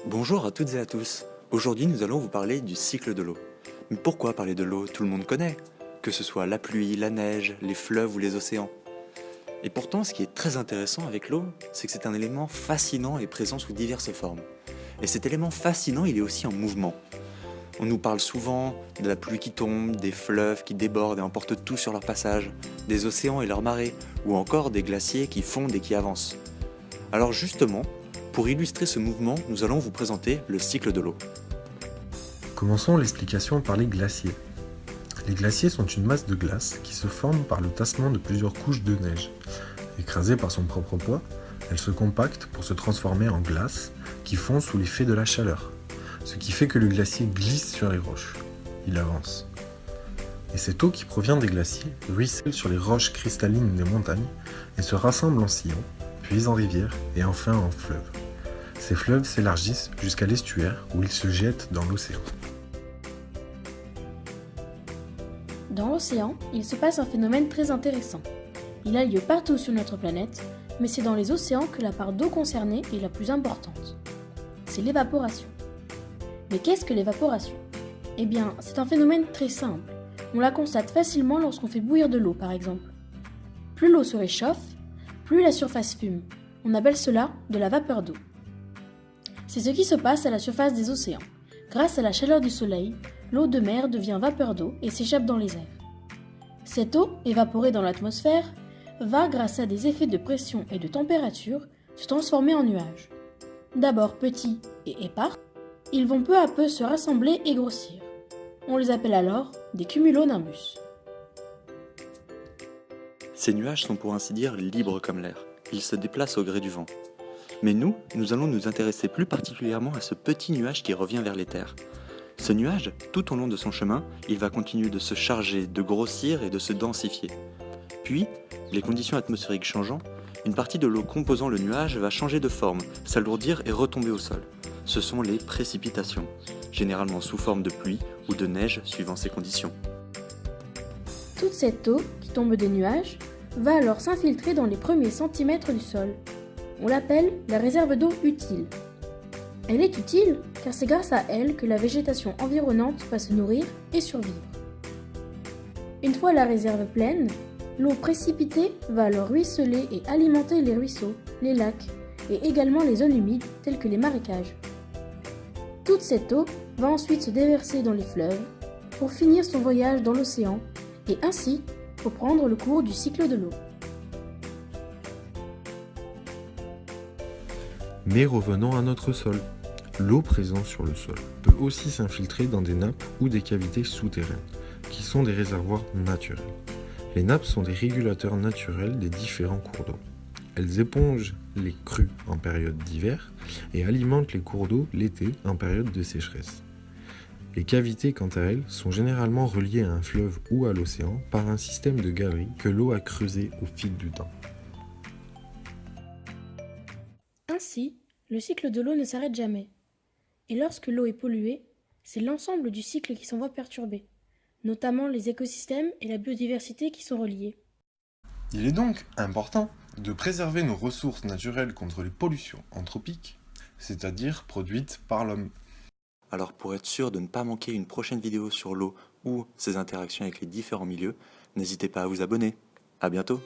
Bonjour à toutes et à tous. Aujourd'hui, nous allons vous parler du cycle de l'eau. Mais pourquoi parler de l'eau? Tout le monde connaît, que ce soit la pluie, la neige, les fleuves ou les océans. Et pourtant, ce qui est très intéressant avec l'eau, c'est que c'est un élément fascinant et présent sous diverses formes. Et cet élément fascinant, il est aussi en mouvement. On nous parle souvent de la pluie qui tombe, des fleuves qui débordent et emportent tout sur leur passage, des océans et leurs marées, ou encore des glaciers qui fondent et qui avancent. Alors justement, pour illustrer ce mouvement, nous allons vous présenter le cycle de l'eau. Commençons l'explication par les glaciers. Les glaciers sont une masse de glace qui se forme par le tassement de plusieurs couches de neige. Écrasée par son propre poids, elle se compacte pour se transformer en glace qui fond sous l'effet de la chaleur, ce qui fait que le glacier glisse sur les roches. Il avance. Et cette eau qui provient des glaciers ruisselle sur les roches cristallines des montagnes et se rassemble en sillons, puis en rivières et enfin en fleuves. Ces fleuves s'élargissent jusqu'à l'estuaire où ils se jettent dans l'océan. Dans l'océan, il se passe un phénomène très intéressant. Il a lieu partout sur notre planète, mais c'est dans les océans que la part d'eau concernée est la plus importante. C'est l'évaporation. Mais qu'est-ce que l'évaporation? Eh bien, c'est un phénomène très simple. On la constate facilement lorsqu'on fait bouillir de l'eau, par exemple. Plus l'eau se réchauffe, plus la surface fume. On appelle cela de la vapeur d'eau. C'est ce qui se passe à la surface des océans. Grâce à la chaleur du soleil, l'eau de mer devient vapeur d'eau et s'échappe dans les airs. Cette eau, évaporée dans l'atmosphère, va, grâce à des effets de pression et de température, se transformer en nuages. D'abord petits et épars, ils vont peu à peu se rassembler et grossir. On les appelle alors des cumulonimbus. Ces nuages sont pour ainsi dire libres comme l'air. Ils se déplacent au gré du vent. Mais nous allons nous intéresser plus particulièrement à ce petit nuage qui revient vers les terres. Ce nuage, tout au long de son chemin, il va continuer de se charger, de grossir et de se densifier. Puis, les conditions atmosphériques changeant, une partie de l'eau composant le nuage va changer de forme, s'alourdir et retomber au sol. Ce sont les précipitations, généralement sous forme de pluie ou de neige suivant ces conditions. Toute cette eau qui tombe des nuages va alors s'infiltrer dans les premiers centimètres du sol. On l'appelle la réserve d'eau utile. Elle est utile car c'est grâce à elle que la végétation environnante va se nourrir et survivre. Une fois la réserve pleine, l'eau précipitée va alors ruisseler et alimenter les ruisseaux, les lacs et également les zones humides telles que les marécages. Toute cette eau va ensuite se déverser dans les fleuves pour finir son voyage dans l'océan et ainsi reprendre le cours du cycle de l'eau. Mais revenons à notre sol. L'eau présente sur le sol peut aussi s'infiltrer dans des nappes ou des cavités souterraines, qui sont des réservoirs naturels. Les nappes sont des régulateurs naturels des différents cours d'eau. Elles épongent les crues en période d'hiver et alimentent les cours d'eau l'été en période de sécheresse. Les cavités, quant à elles, sont généralement reliées à un fleuve ou à l'océan par un système de galeries que l'eau a creusé au fil du temps. Ainsi, le cycle de l'eau ne s'arrête jamais. Et lorsque l'eau est polluée, c'est l'ensemble du cycle qui s'en va perturbé, notamment les écosystèmes et la biodiversité qui sont reliés. Il est donc important de préserver nos ressources naturelles contre les pollutions anthropiques, c'est-à-dire produites par l'homme. Alors pour être sûr de ne pas manquer une prochaine vidéo sur l'eau ou ses interactions avec les différents milieux, n'hésitez pas à vous abonner. À bientôt!